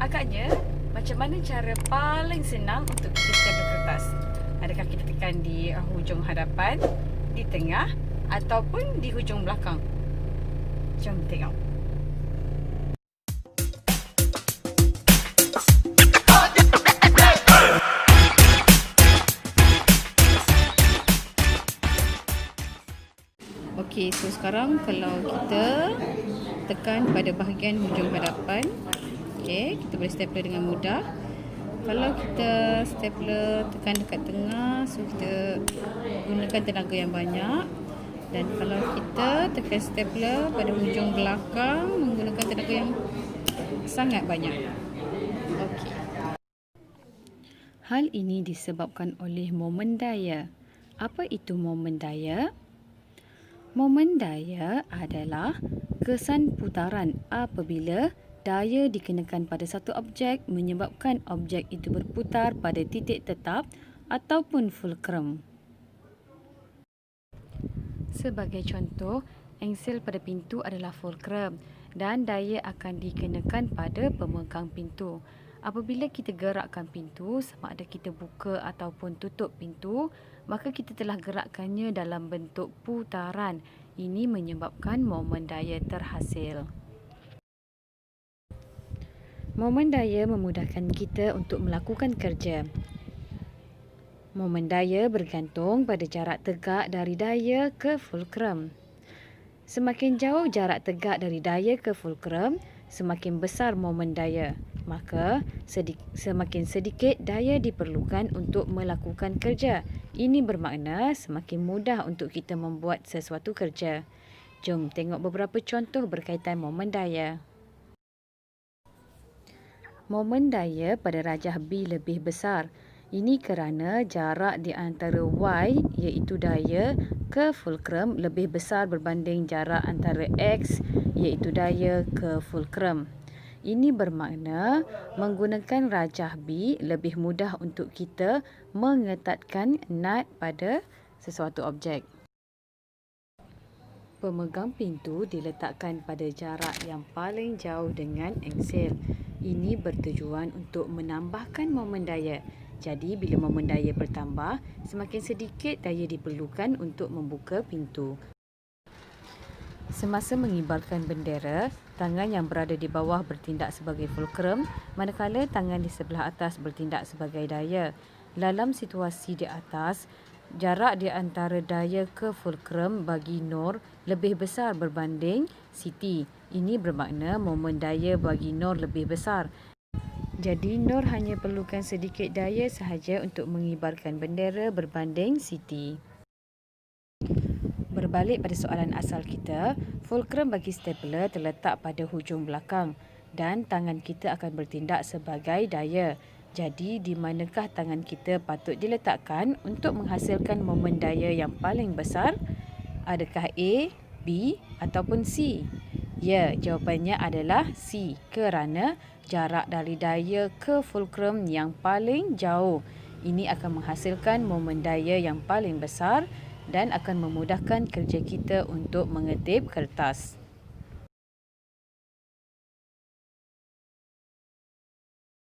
Agaknya, macam mana cara paling senang untuk kita stapler kertas? Adakah kita tekan di hujung hadapan, di tengah ataupun di hujung belakang? Jom tengok. Okey, so sekarang kalau kita tekan pada bahagian hujung hadapan, okey, kita boleh stapler dengan mudah. Kalau kita stapler tekan dekat tengah, so kita gunakan tenaga yang banyak. Dan kalau kita tekan stapler pada hujung belakang, menggunakan tenaga yang sangat banyak. Okey. Hal ini disebabkan oleh momen daya. Apa itu momen daya? Momen daya adalah kesan putaran apabila daya dikenakan pada satu objek menyebabkan objek itu berputar pada titik tetap ataupun fulcrum. Sebagai contoh, engsel pada pintu adalah fulcrum dan daya akan dikenakan pada pemegang pintu. Apabila kita gerakkan pintu, sama ada kita buka ataupun tutup pintu, maka kita telah gerakkannya dalam bentuk putaran. Ini menyebabkan momen daya terhasil. Momen daya memudahkan kita untuk melakukan kerja. Momen daya bergantung pada jarak tegak dari daya ke fulcrum. Semakin jauh jarak tegak dari daya ke fulcrum, semakin besar momen daya. Maka, semakin sedikit daya diperlukan untuk melakukan kerja. Ini bermakna semakin mudah untuk kita membuat sesuatu kerja. Jom tengok beberapa contoh berkaitan momen daya. Momen daya pada rajah B lebih besar. Ini kerana jarak di antara Y, iaitu daya, ke fulcrum lebih besar berbanding jarak antara X, iaitu daya, ke fulcrum. Ini bermakna menggunakan rajah B lebih mudah untuk kita mengetatkan nut pada sesuatu objek. Pemegang pintu diletakkan pada jarak yang paling jauh dengan engsel. Ini bertujuan untuk menambahkan momen daya. Jadi, bila momen daya bertambah, semakin sedikit daya diperlukan untuk membuka pintu. Semasa mengibarkan bendera, tangan yang berada di bawah bertindak sebagai fulcrum, manakala tangan di sebelah atas bertindak sebagai daya. Dalam situasi di atas, jarak di antara daya ke fulcrum bagi Nur lebih besar berbanding Siti. Ini bermakna momen daya bagi Nur lebih besar. Jadi, Nur hanya perlukan sedikit daya sahaja untuk mengibarkan bendera berbanding Siti. Berbalik pada soalan asal kita, fulcrum bagi stapler terletak pada hujung belakang dan tangan kita akan bertindak sebagai daya. Jadi, di manakah tangan kita patut diletakkan untuk menghasilkan momen daya yang paling besar? Adakah A, B ataupun C? Ya, jawapannya adalah C kerana jarak dari daya ke fulcrum yang paling jauh. Ini akan menghasilkan momen daya yang paling besar dan akan memudahkan kerja kita untuk mengetip kertas.